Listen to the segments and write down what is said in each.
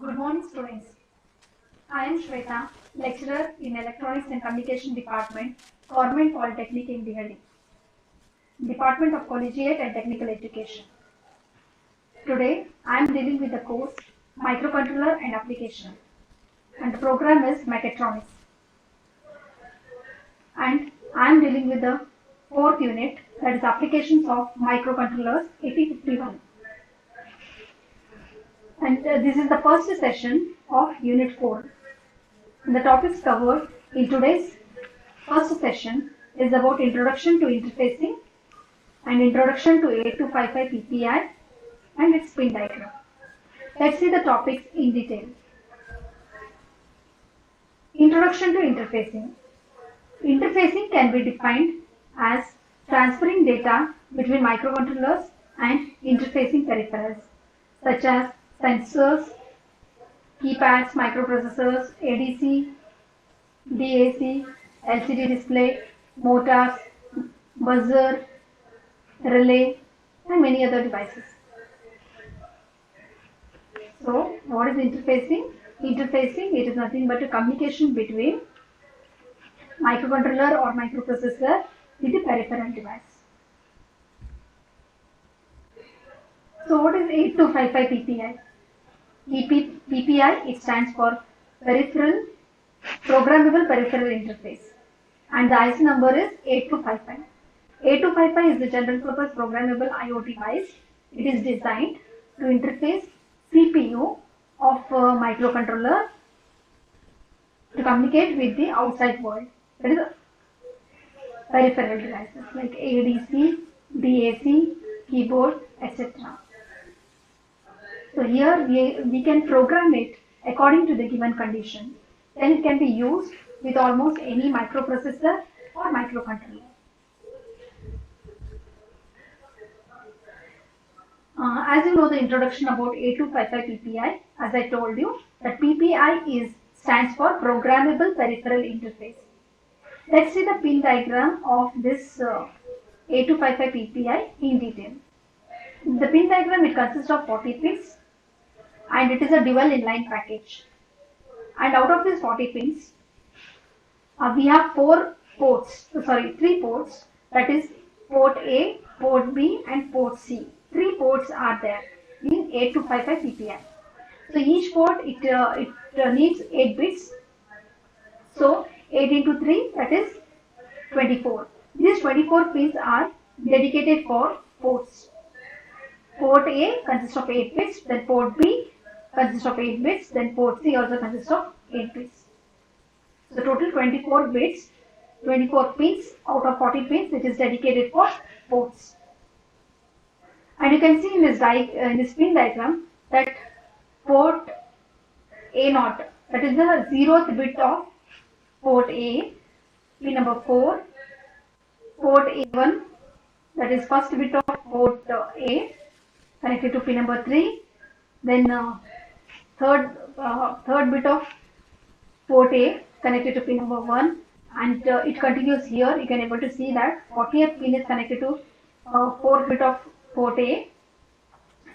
Good morning, students. I am Shweta, lecturer in Electronics and Communication Department, Government Polytechnic in Delhi, Department of Collegiate and Technical Education. Today, I am dealing with the course Microcontroller and Application, and the program is Mechatronics. And I am dealing with the fourth unit, that is Applications of Microcontrollers 8051. And this is the first session of Unit 4. The topics covered in today's first session is about Introduction to Interfacing and Introduction to 8255 PPI and its pin diagram. Let's see the topics in detail. Introduction to Interfacing. Interfacing can be defined as transferring data between microcontrollers and interfacing peripherals such as sensors, keypads, microprocessors, ADC, DAC, LCD display, motors, buzzer, relay, and many other devices. So, what is interfacing? Interfacing, it is nothing but a communication between microcontroller or microprocessor with the peripheral device. So, what is 8255 PPI? PPI, it stands for Peripheral Programmable Peripheral Interface, and the IC number is 8255. 8255 is the general purpose programmable I/O device. It is designed to interface CPU of a microcontroller to communicate with the outside world. That is peripheral devices like ADC, DAC, keyboard, etc. So here we can program it according to the given condition. Then it can be used with almost any microprocessor or microcontroller. As you know the introduction about 8255 PPI, as I told you, that PPI stands for Programmable Peripheral Interface. Let's see the pin diagram of this 8255 PPI in detail. The pin diagram, it consists of 40 pins and it is a dual inline package. And out of these 40 pins, we have three ports, that is port A, port B and port C. 3 ports are there in 8255 PPI. So each port it needs 8 bits. So 8 into 3, that is 24. These 24 pins are dedicated for ports. Port A consists of 8 bits, then port B consists of 8 bits, then port C also consists of 8 bits. So total 24 bits, 24 pins out of 40 pins, it is dedicated for ports. And you can see in this pin diagram that port A0, that is the 0th bit of port A, pin number 4, port A1, that is first bit of port A, connected to pin number 3, then third bit of port A connected to pin number 1, and it continues here. You can able to see that 40th pin is connected to 4th bit of port A.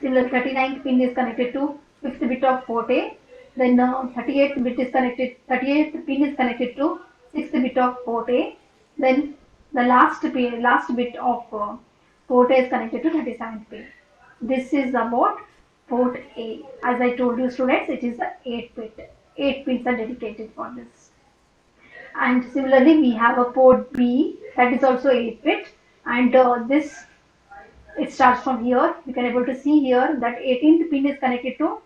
Similarly, 39th pin is connected to 5th bit of port A. Then 38th pin is connected to 6th bit of port A. Then the last bit of port A is connected to 37th pin. This is about port A. As I told you students, it is the 8 bit. 8 pins are dedicated for this. And similarly, we have a port B, that is also 8 bit, and it starts from here. You can able to see here that 18th pin is connected to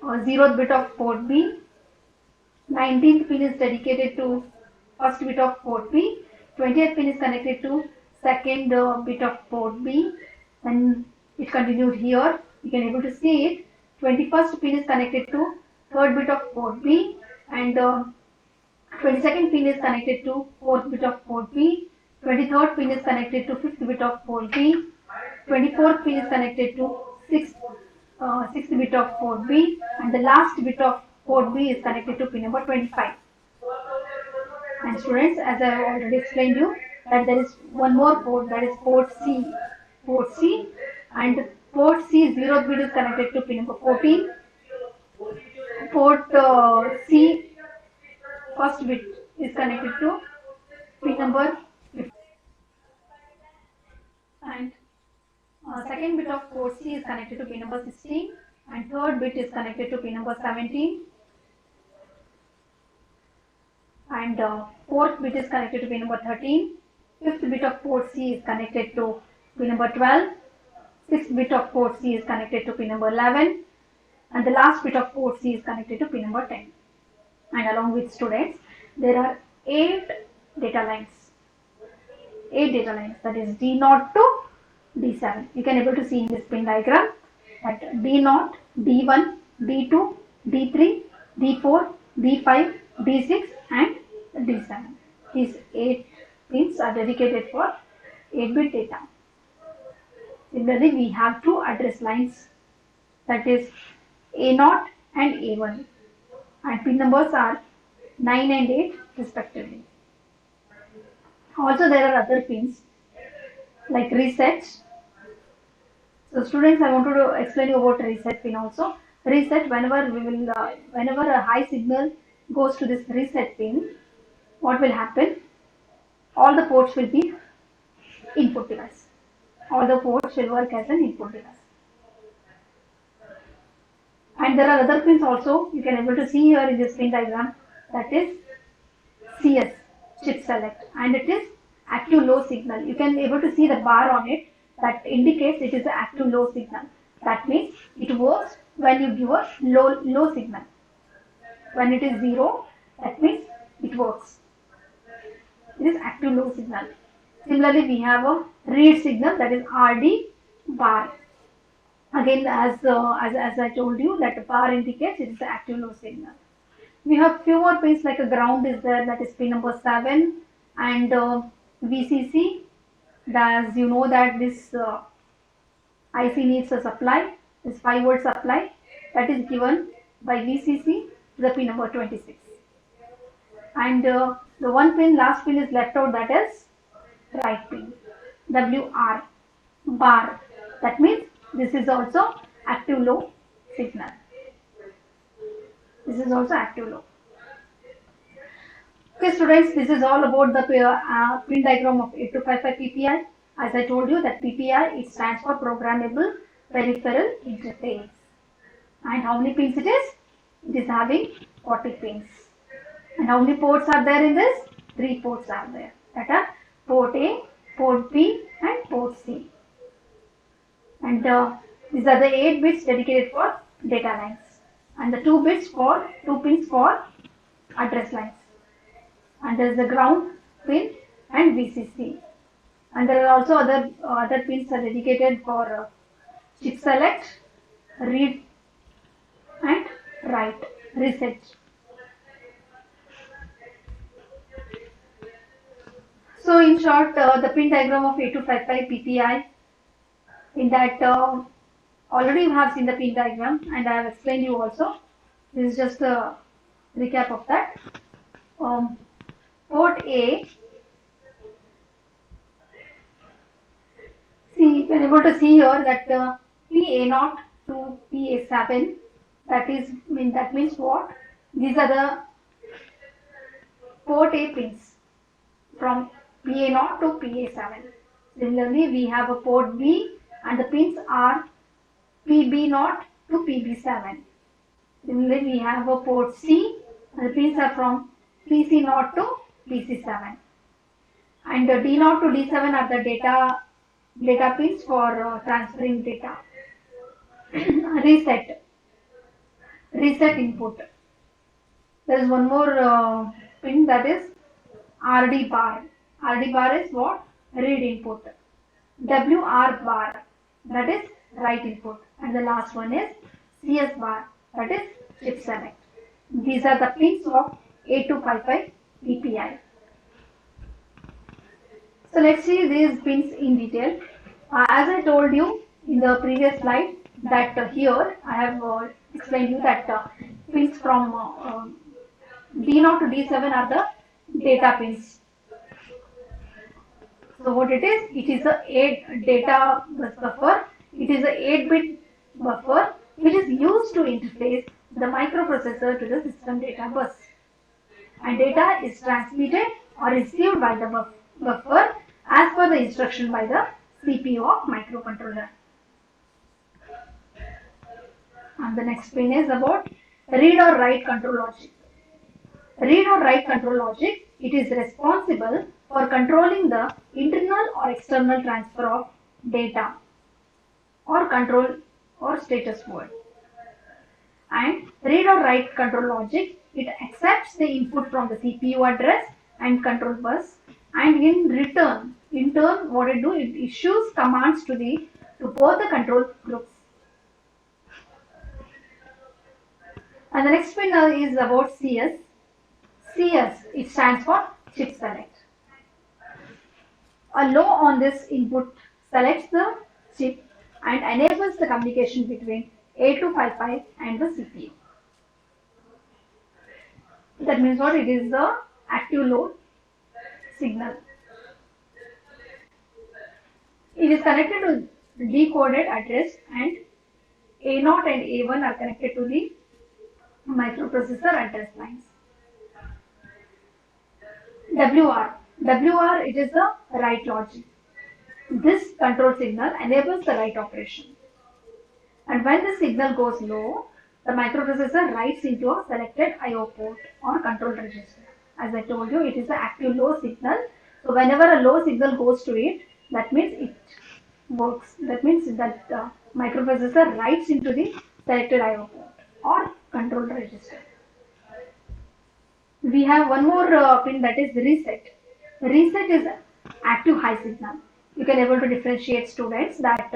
0th bit of port B, 19th pin is dedicated to first bit of port B, 20th pin is connected to second bit of port B, and it continued here. You can able to see it. 21st pin is connected to third bit of port B, and 22nd pin is connected to 4th bit of port B, 23rd pin is connected to 5th bit of port B, 24th pin is connected to 6th bit of port B, and the last bit of port B is connected to pin number 25. And students, as I have already explained you, that there is one more port, that is port C. Port C, and port C 0th bit is connected to pin number 14, port C, first bit is connected to pin number 50, and second bit of port C is connected to pin number 16, and third bit is connected to pin number 17, and fourth bit is connected to pin number 13. Fifth bit of port C is connected to pin number 12. Sixth bit of port C is connected to pin number 11, and the last bit of port C is connected to pin number 10. And along with students, there are 8 data lines. 8 data lines, that is D0 to D7. You can able to see in this pin diagram that D0, D1, D2, D3, D4, D5, D6 and D7. These 8 pins are dedicated for 8-bit data. Similarly, we have 2 address lines, that is A0 and A1, and pin numbers are 9 and 8 respectively. Also, there are other pins like reset. So students, I wanted to explain you about reset pin also. Reset, whenever a high signal goes to this reset pin, what will happen? All the ports will be input device. All the ports will work as an input device. And there are other pins also, you can able to see here in this pin diagram, that is CS, chip select, and it is active low signal. You can able to see the bar on it that indicates it is an active low signal. That means it works when you give a low signal. When it is 0, that means it works. It is active low signal. Similarly, we have a read signal, that is RD bar. Again, as I told you, that the bar indicates it is the active low signal. We have few more pins like a ground is there, that is pin number 7, and VCC. As you know that this IC needs a supply, this 5-volt supply, that is given by VCC to the pin number 26. And the one pin, last pin is left out, that is right pin, WR bar. That means this is also active low signal. This is also active low. Okay students, this is all about the pin diagram of 8255 PPI. As I told you that PPI, it stands for Programmable Peripheral Interface. And how many pins it is? It is having 40 pins. And how many ports are there in this? 3 ports are there. That are port A, port B and port C. And these are the 8 bits dedicated for data lines. And the 2 pins for address lines. And there is the ground pin and VCC. And there are also other pins are dedicated for chip select, read and write, reset. So in short, the pin diagram of 8255 PPI, in that already you have seen the pin diagram and I have explained you also. This is just a recap of that. Port A, see, you can able to see here that PA0 to PA7, that means what? These are the port A pins from PA0 to PA7. Similarly, we have a port B and the pins are PB0 to PB7. Similarly, we have a port C and the pins are from PC0 to PC7. And D0 to D7 are the data pins for transferring data. Reset input. There is one more pin, that is RD bar. RD bar is what? Read input. WR bar, that is write input. And the last one is CS bar, that is chip select. These are the pins of 8255 PPI. So let's see these pins in detail. As I told you in the previous slide, that here I have explained you that pins from D0 to D7 are the data pins. So what it is a 8 data bus buffer. It is a 8-bit buffer which is used to interface the microprocessor to the system data bus. And data is transmitted or received by the buffer as per the instruction by the CPU of microcontroller. And the next pin is about read or write control logic. Read or write control logic, it is responsible for controlling the internal or external transfer of data or control or status word. And read or write control logic, it accepts the input from the CPU address and control bus, and in turn what it do, it issues commands to both the control groups. And the next pin is about CS. CS, it stands for chip select. A low on this input selects the chip and enables the communication between 8255 and the CPU. That means what? It is the active low signal. It is connected to decoded address, and A0 and A1 are connected to the microprocessor address lines. WR, it is the write logic. This control signal enables the write operation. And when the signal goes low, the microprocessor writes into a selected I/O port or control register. As I told you, it is an active low signal. So whenever a low signal goes to it, that means it works. That means that the microprocessor writes into the selected I/O port or control register. We have one more pin, that is reset. Reset is active high signal. You can able to differentiate, students, that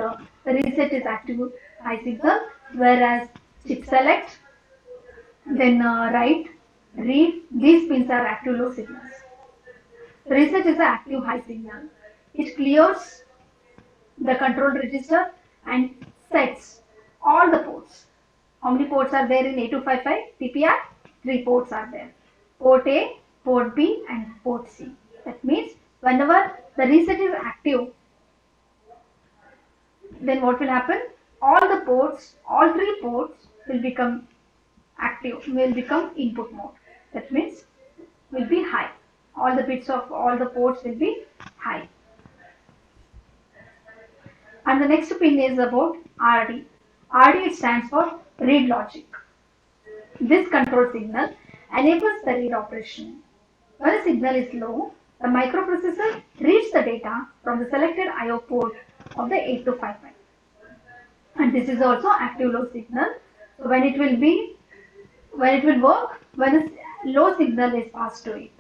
reset is active high signal, whereas chip select, then write, read, these pins are active low signals. Reset is an active high signal. It clears the control register and sets all the ports. How many ports are there in 8255 PPI? 3 ports are there. Port A, port B and port C. That means whenever the reset is active, then what will happen? All the ports, all 3 ports will become active, will become input mode. That means will be high. All the bits of all the ports will be high. And the next pin is about RD. RD stands for read logic. This control signal enables the read operation. When the signal is low, the microprocessor reads the data from the selected I/O port of the 8255. And this is also active low signal. So when it will work when a low signal is passed to it.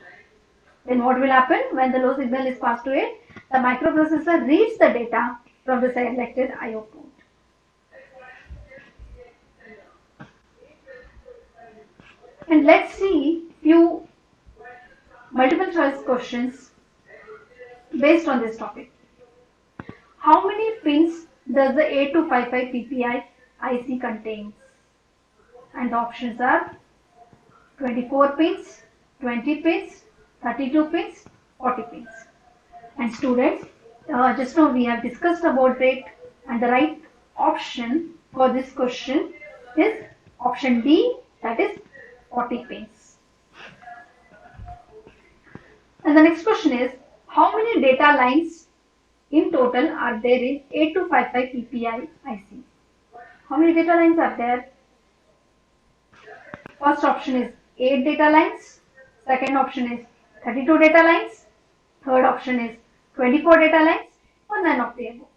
Then what will happen when the low signal is passed to it? The microprocessor reads the data from the selected I/O port. And let's see few multiple choice questions based on this topic. How many pins does the 8255 PPI IC contains? And the options are 24 pins, 20 pins, 32 pins, 40 pins. And students, just now we have discussed about it, and the right option for this question is option D, that is 40 pins. And the next question is, how many data lines in total are there in 8255 PPI IC? How many data lines are there? First option is 8 data lines, second option is 32 data lines, third option is 24 data lines, or none of the above.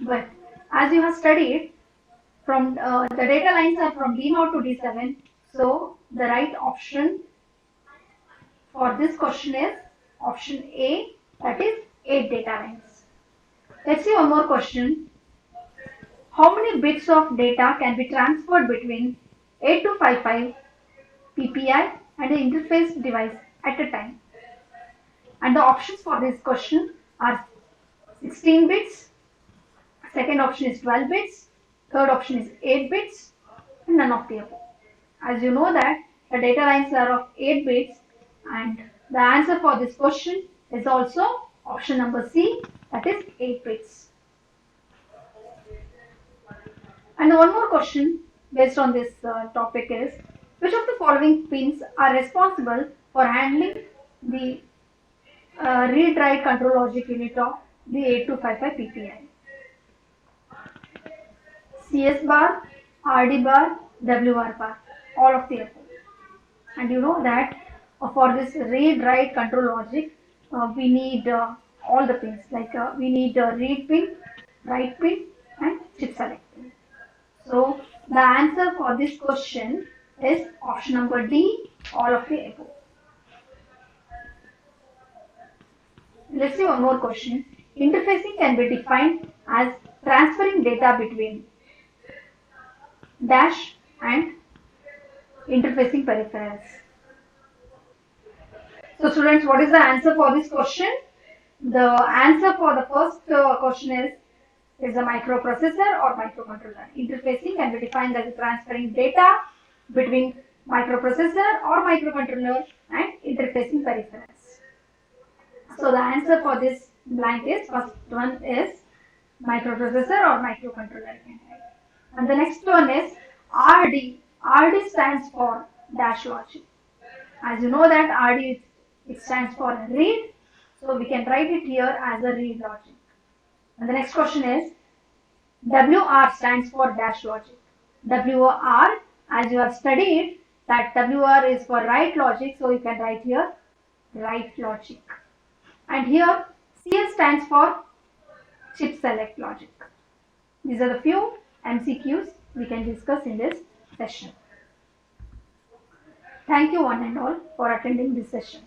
But as you have studied, from the data lines are from D0 to D7, so the right option for this question is option A, that is 8 data lines. Let's see one more question. How many bits of data can be transferred between 8255 PPI and the interface device at a time? And the options for this question are 16 bits, second option is 12 bits, third option is 8 bits, and none of the above. As you know that the data lines are of 8 bits, and the answer for this question is also option number C, that is 8 bits. And one more question based on this topic is, which of the following pins are responsible for handling the read-write control logic unit of the 8255 PPI? CS bar, RD bar, WR bar, all of the above. And you know that for this read-write control logic, we need all the pins, like we need read pin, write pin, and chip select pin. So the answer for this question is option number D, all of the above. Let's see one more question. Interfacing can be defined as transferring data between dash and interfacing peripherals. So students, what is the answer for this question? The answer for the first question is a microprocessor or microcontroller. Interfacing can be defined as transferring data between microprocessor or microcontroller and interfacing peripherals. So the answer for this blank is, first one is microprocessor or microcontroller. And the next one is RD. RD stands for dash logic. As you know that RD, it stands for read. So we can write it here as a read logic. And the next question is WR stands for dash logic. WR, as you have studied that WR is for write logic, so you can write here write logic. And here CS stands for chip select logic. These are the few MCQs we can discuss in this session. Thank you one and all for attending this session.